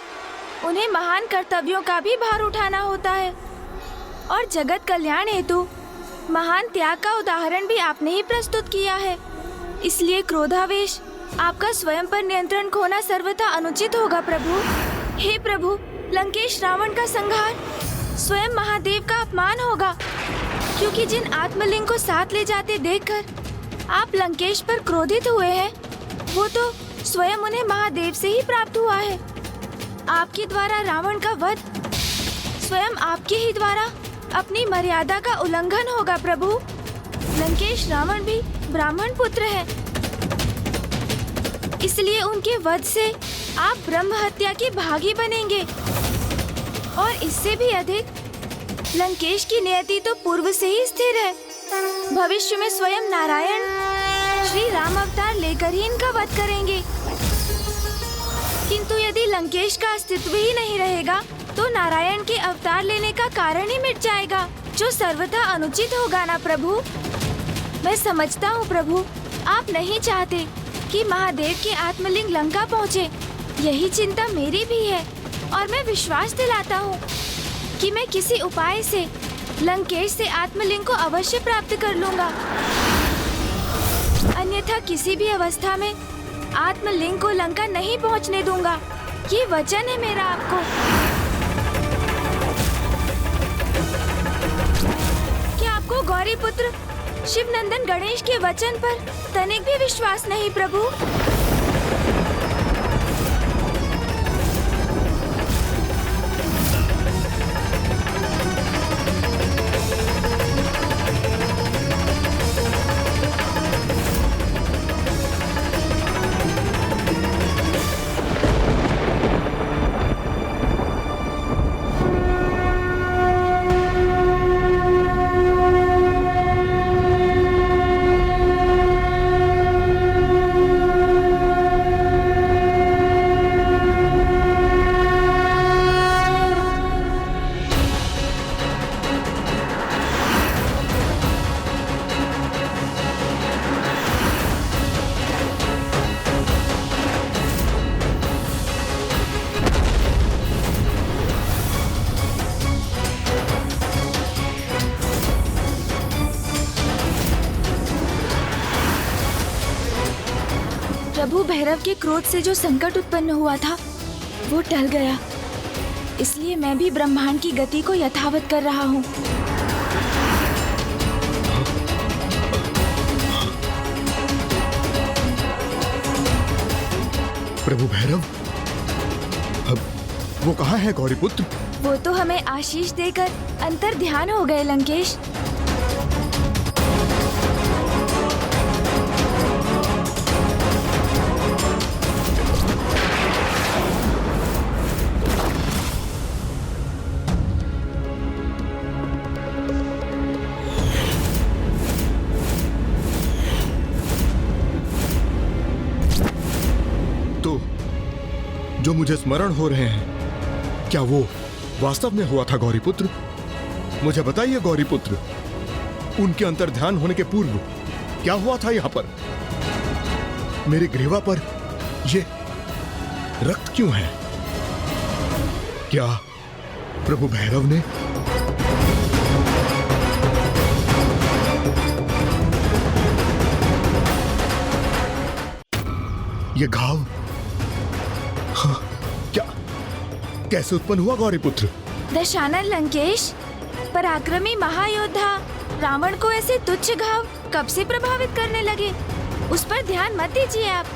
उन्हें महान कर्तव्यों का भी भार उठाना होता है और जगत कल्याण हेतु महान त्याग का उदाहरण भी आपने ही प्रस्तुत किया है। इसलिए क्रोधावेश आपका स्वयं पर नियंत्रण खोना सर्वथा अनुचित होगा प्रभु। हे प्रभु, लंकेश रावण का संहार स्वयं महादेव का अपमान होगा, क्योंकि जिन आत्मलिंग को साथ ले जाते देखकर आप लंकेश पर क्रोधित हुए हैं, वो तो स्वयं उन्हें महादेव से ही प्राप्त हुआ है। आपके द्वारा रावण का वध स्वयं आपके ही द्वारा अपनी मर्यादा का उल्लंघन होगा प्रभु। लंकेश रावण भी ब्राह्मण पुत्र है, इसलिए उनके वध से आप ब्रह्म हत्या के भागी बनेंगे। और इससे भी अधिक लंकेश की नियति तो पूर्व से ही स्थिर है। भविष्य में स्वयं नारायण श्री राम अवतार लेकर ही इनका वध करेंगे। किंतु यदि लंकेश का अस्तित्व ही नहीं रहेगा तो नारायण के अवतार लेने का कारण ही मिट जाएगा, जो सर्वथा अनुचित होगा ना प्रभु। मैं समझता हूँ प्रभु, आप नहीं चाहते कि महादेव के आत्मलिंग लंका पहुँचे। यही चिंता मेरी भी है और मैं विश्वास दिलाता हूँ कि मैं किसी उपाय से लंकेश से आत्मलिंग को अवश्य प्राप्त कर लूँगा। अन्यथा किसी भी अवस्था में आत्मलिंग को लंका नहीं पहुँचने दूंगा। ये वचन है मेरा आपको। क्या आपको गौरी पुत्र शिवनंदन गणेश के वचन पर तनिक भी विश्वास नहीं प्रभु? प्रभु भैरव के क्रोध से जो संकट उत्पन्न हुआ था वो टल गया। इसलिए मैं भी ब्रह्मांड की गति को यथावत कर रहा हूँ। प्रभु भैरव, अब वो कहाँ है गौरीपुत्र? वो तो हमें आशीष देकर अंतर ध्यान हो गए लंकेश। तो जो मुझे स्मरण हो रहे हैं, क्या वो वास्तव में हुआ था गौरीपुत्र? मुझे बताइए गौरीपुत्र, उनके अंतर्ध्यान होने के पूर्व क्या हुआ था यहाँ पर? मेरे ग्रीवा पर ये रक्त क्यों है? क्या प्रभु भैरव ने? ये घाव हाँ, क्या कैसे उत्पन्न हुआ गौरीपुत्र? दशानन लंकेश, पराक्रमी महायोद्धा रावण को ऐसे तुच्छ घाव कब से प्रभावित करने लगे? उस पर ध्यान मत दीजिए आप,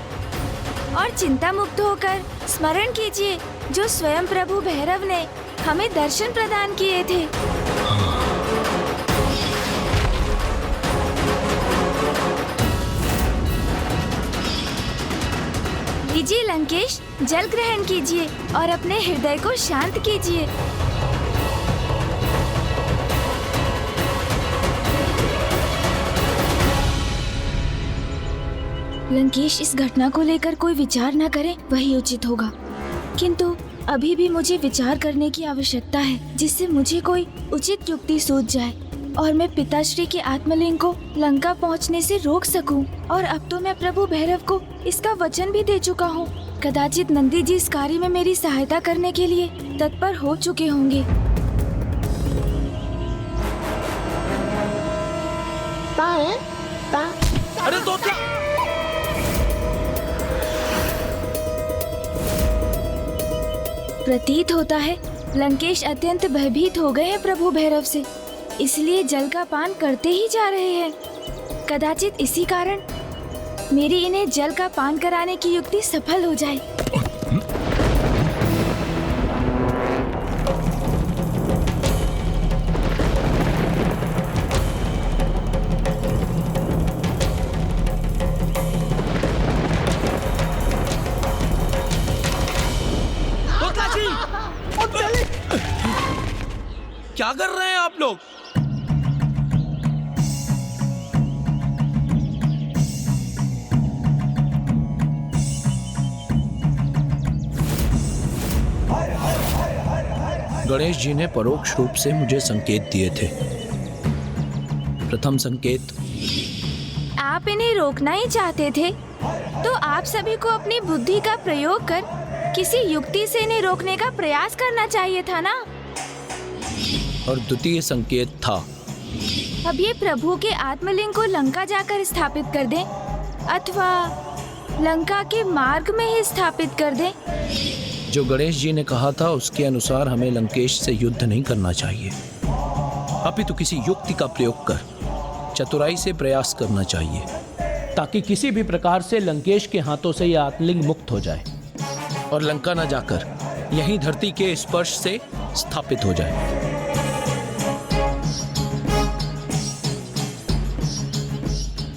और चिंता मुक्त होकर स्मरण कीजिए जो स्वयं प्रभु भैरव ने हमें दर्शन प्रदान किए थे। लीजिए लंकेश, जल ग्रहण कीजिए और अपने हृदय को शांत कीजिए। लंकेश, इस घटना को लेकर कोई विचार न करे वही उचित होगा, किंतु अभी भी मुझे विचार करने की आवश्यकता है, जिससे मुझे कोई उचित युक्ति सूझ जाए और मैं पिताश्री के आत्मलिंग को लंका पहुंचने से रोक सकूं। और अब तो मैं प्रभु भैरव को इसका वचन भी दे चुका हूं। कदाचित नंदी जी इस कार्य में मेरी सहायता करने के लिए तत्पर हो चुके होंगे। अरे तो क्या? प्रतीत होता है लंकेश अत्यंत भयभीत हो गए हैं प्रभु भैरव से, इसलिए जल का पान करते ही जा रहे हैं। कदाचित इसी कारण मेरी इन्हें जल का पान कराने की युक्ति सफल हो जाए। क्या कर रहे हैं आप लोग? गणेश जी ने परोक्ष रूप से मुझे संकेत दिए थे। प्रथम संकेत, आप इन्हें रोकना ही चाहते थे, तो आप सभी को अपनी बुद्धि का प्रयोग कर किसी युक्ति से इन्हें रोकने का प्रयास करना चाहिए था ना। और द्वितीय संकेत था, अब ये प्रभु के आत्मलिंग को लंका जाकर स्थापित कर दें, अथवा लंका के मार्ग में ही स्थापित कर दें। जो गणेश जी ने कहा था उसके अनुसार हमें लंकेश से युद्ध नहीं करना चाहिए, अपितु किसी युक्ति का प्रयोग कर चतुराई से प्रयास करना चाहिए, ताकि किसी भी प्रकार से लंकेश के हाथों से यह आत्मलिंग मुक्त हो जाए और लंका न जाकर यहीं धरती के स्पर्श से स्थापित हो जाए।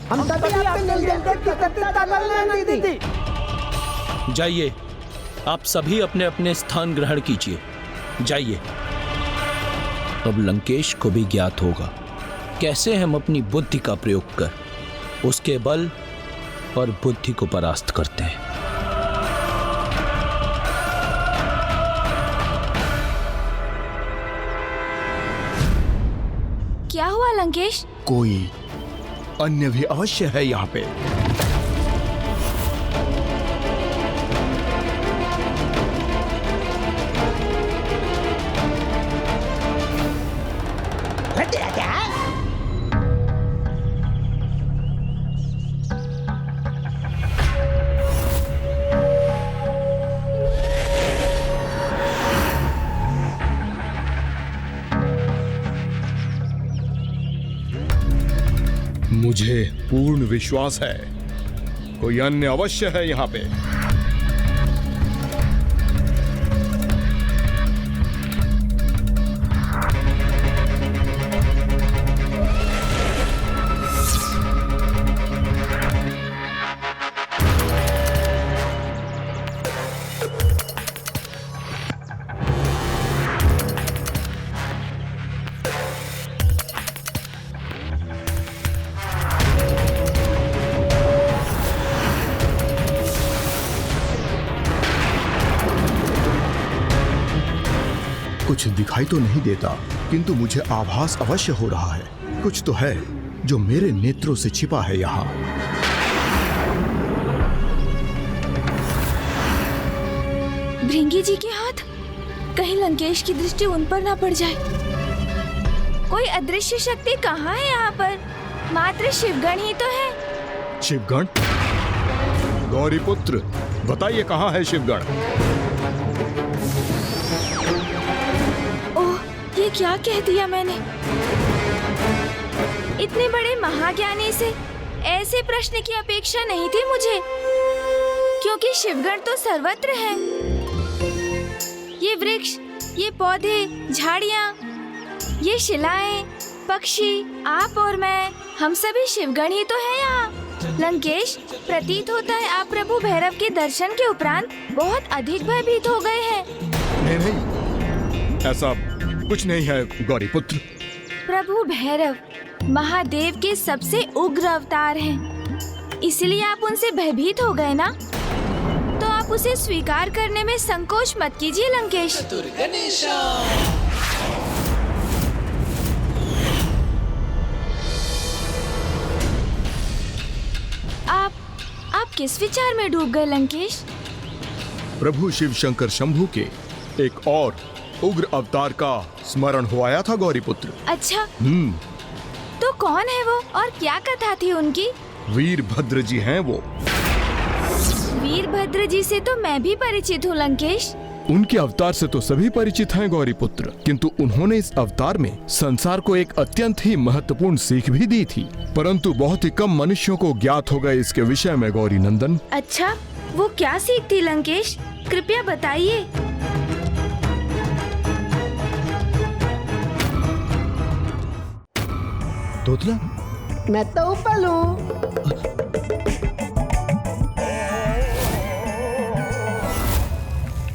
हम तभी आपके निर्देशों की सत्यता नहीं दी। जाइए, आप सभी अपने अपने स्थान ग्रहण कीजिए। जाइए। अब लंकेश को भी ज्ञात होगा कैसे हम अपनी बुद्धि का प्रयोग कर उसके बल और बुद्धि को परास्त करते हैं। क्या हुआ लंकेश? कोई अन्य भी अवश्य है यहाँ पे। मुझे पूर्ण विश्वास है कोई अन्य अवश्य है यहाँ पे। कुछ दिखाई तो नहीं देता, किंतु मुझे आभास अवश्य हो रहा है कुछ तो है जो मेरे नेत्रों से छिपा है यहाँ। भृंगी जी के हाथ, कहीं लंकेश की दृष्टि उन पर ना पड़ जाए। कोई अदृश्य शक्ति कहाँ है यहाँ पर? मात्र शिवगण ही तो है। शिवगण? गौरी पुत्र, बताइए कहाँ है शिवगण? ये क्या कह दिया मैंने? इतने बड़े महाज्ञानी से ऐसे प्रश्न की अपेक्षा नहीं थी मुझे, क्योंकि शिवगण तो सर्वत्र है। ये वृक्ष, ये पौधे, झाड़ियाँ, ये शिलाएं, पक्षी, आप और मैं, हम सभी शिवगण ही तो हैं यहाँ। लंकेश, प्रतीत होता है आप प्रभु भैरव के दर्शन के उपरांत बहुत अधिक भयभीत हो गए हैं। नहीं, ऐसा कुछ नहीं है गौरी पुत्र। प्रभु भैरव महादेव के सबसे उग्र अवतार हैं, इसलिए आप उनसे भयभीत हो गए ना? तो आप उसे स्वीकार करने में संकोच मत कीजिए लंकेश। आप किस विचार में डूब गए लंकेश? प्रभु शिव शंकर शंभू के एक और उग्र अवतार का स्मरण हो आया था गौरी पुत्र। अच्छा, तो कौन है वो और क्या कथा थी उनकी? वीरभद्र जी हैं वो। वीरभद्र जी से तो मैं भी परिचित हूँ लंकेश। उनके अवतार से तो सभी परिचित हैं गौरी पुत्र, किंतु उन्होंने इस अवतार में संसार को एक अत्यंत ही महत्वपूर्ण सीख भी दी थी, परंतु बहुत ही कम मनुष्यों को ज्ञात हो गए इसके विषय में गौरी नंदन। अच्छा, वो क्या सीख थी लंकेश? कृपया बताइए। तोतला? मैं तो उपल हूँ।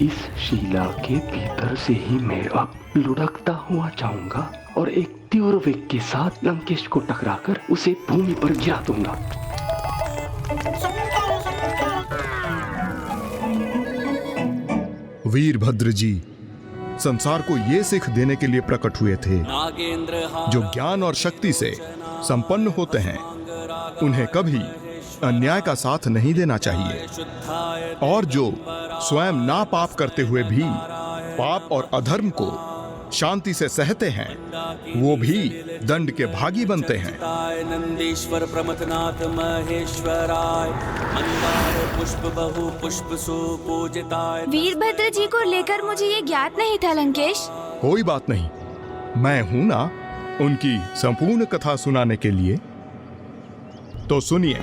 इस शिला के भीतर से ही मैं अब लुढ़कता हुआ जाऊंगा और एक तीव्र वेग के साथ लंकेश को टकराकर उसे भूमि पर गिरा दूंगा। वीरभद्र जी संसार को ये सीख देने के लिए प्रकट हुए थे, जो ज्ञान और शक्ति से संपन्न होते हैं उन्हें कभी अन्याय का साथ नहीं देना चाहिए, और जो स्वयं ना पाप करते हुए भी पाप और अधर्म को शांति से सहते हैं वो भी दंड के भागी बनते हैं। नंदीश्वर प्रमथनाथ महेश्वराय मंदार पुष्प बहु पुष्प सुपूजिताय। वीरभद्र जी को लेकर मुझे ये ज्ञात नहीं था लंकेश। कोई बात नहीं, मैं हूं ना उनकी संपूर्ण कथा सुनाने के लिए। तो सुनिए।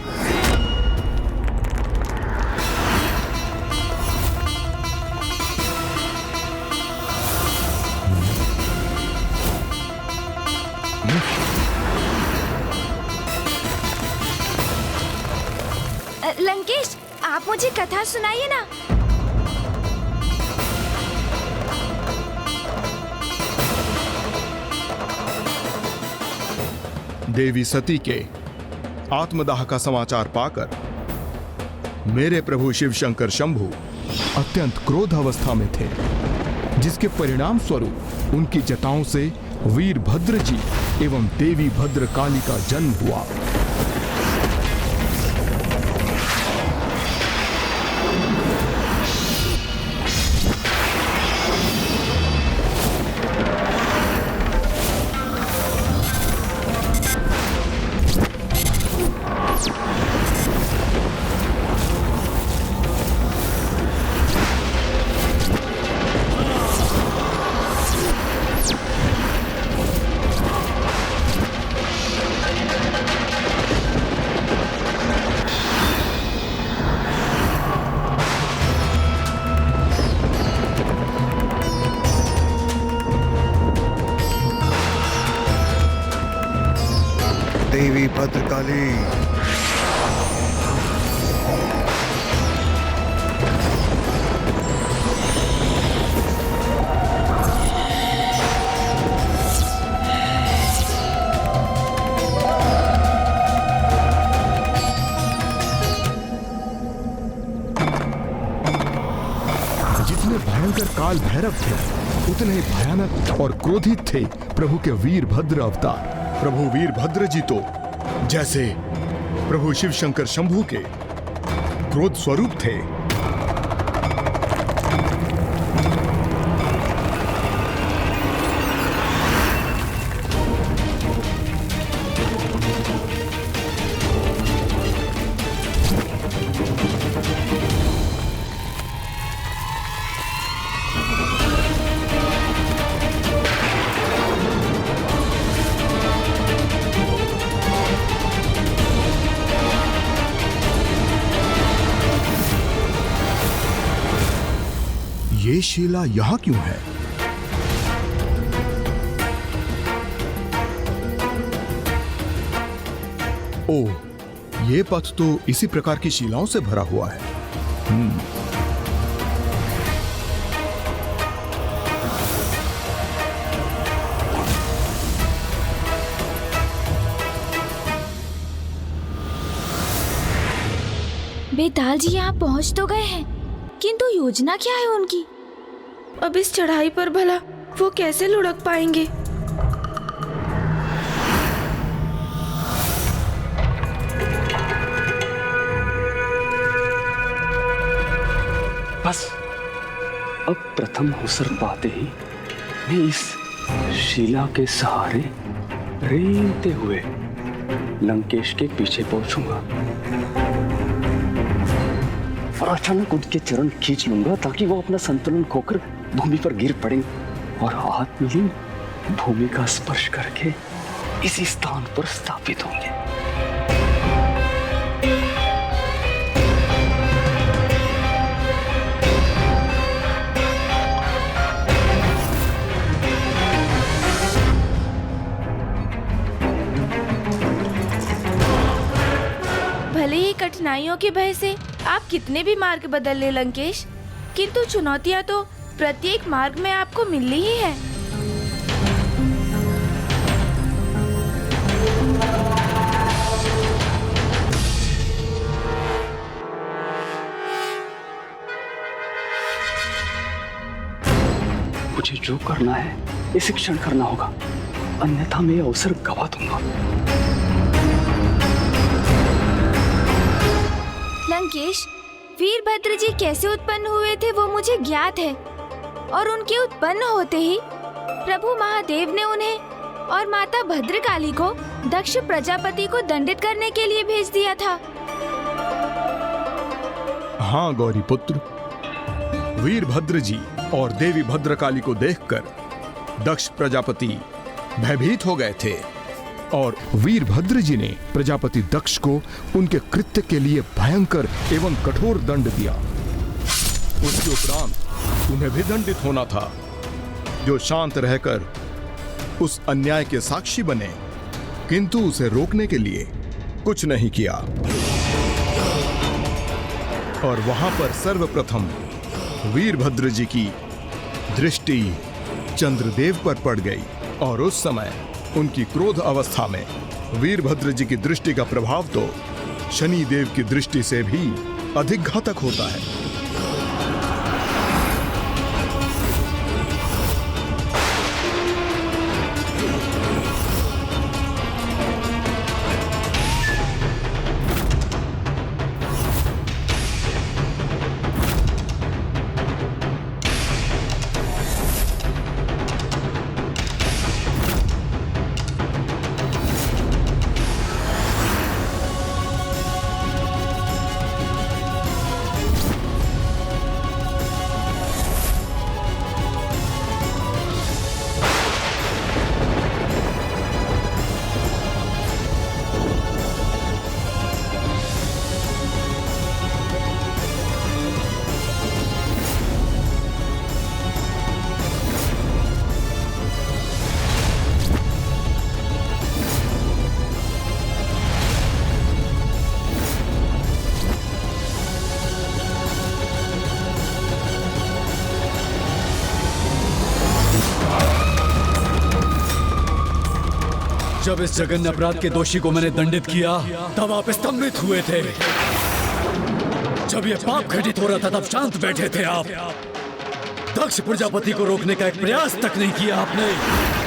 लंकेश, आप मुझे कथा सुनाइए ना। देवी सती के आत्मदाह का समाचार पाकर मेरे प्रभु शिव शंकर शंभू अत्यंत क्रोध अवस्था में थे, जिसके परिणाम स्वरूप उनकी जटाओं से वीरभद्र जी एवं देवी भद्र काली का जन्म हुआ। देवी भद्रकाली। जितने भयंकर काल भैरव थे उतने ही भयानक और क्रोधित थे प्रभु के वीरभद्र अवतार। प्रभु वीरभद्र जी तो जैसे प्रभु शिव शंकर शंभू के क्रोध स्वरूप थे। ये शिला यहां क्यों है? ओह, ये पथ तो इसी प्रकार की शिलाओं से भरा हुआ है। बेताल जी यहाँ पहुँच तो गए हैं, किंतु योजना क्या है उनकी? अब इस चढ़ाई पर भला वो कैसे लुढ़क पाएंगे? बस अब प्रथम अवसर पाते ही मैं इस शिला के सहारे रेंगते हुए लंकेश के पीछे पहुंचूंगा और अचानक उनके चरण खींच लूंगा ताकि वो अपना संतुलन खोकर भूमि पर गिर पड़े और आत्मलीन भूमि का स्पर्श करके इसी स्थान पर स्थापित होंगे। भले ही कठिनाइयों के भय से आप कितने भी मार्ग बदल ले लंकेश, किंतु चुनौतियां तो प्रत्येक मार्ग में आपको मिलनी ही है। मुझे जो करना है इसी क्षण करना होगा, अन्यथा मैं ये अवसर गवा दूंगा। लंकेश, वीरभद्र जी कैसे उत्पन्न हुए थे वो मुझे ज्ञात है, और उनके उत्पन्न होते ही प्रभु महादेव ने उन्हें और माता भद्रकाली को दक्ष प्रजापति को दंडित करने के लिए भेज दिया था। हाँ गौरी पुत्र, वीरभद्र जी और देवी भद्रकाली को देखकर दक्ष प्रजापति भयभीत हो गए थे और वीरभद्र जी ने प्रजापति दक्ष को उनके कृत्य के लिए भयंकर एवं कठोर दंड दिया। उसके उपरांत उन्हें भी दंडित होना था, जो शांत रहकर उस अन्याय के साक्षी बने, किंतु उसे रोकने के लिए कुछ नहीं किया। और वहां पर सर्वप्रथम वीरभद्र जी की दृष्टि चंद्रदेव पर पड़ गई और उस समय उनकी क्रोध अवस्था में वीरभद्र जी की दृष्टि का प्रभाव तो शनि देव की दृष्टि से भी अधिक घातक होता है। जब इस जघन्य अपराध के दोषी को मैंने दंडित किया तब आप स्तंभित हुए थे। जब ये पाप घटित हो रहा था तब शांत बैठे थे आप। दक्ष प्रजापति को रोकने का एक प्रयास तक नहीं किया आपने।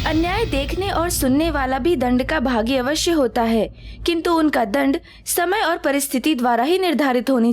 अन्याय देखने और सुनने वाला भी दंड का भागी अवश्य होता है, किंतु उनका दंड समय और परिस्थिति द्वारा ही निर्धारित होनी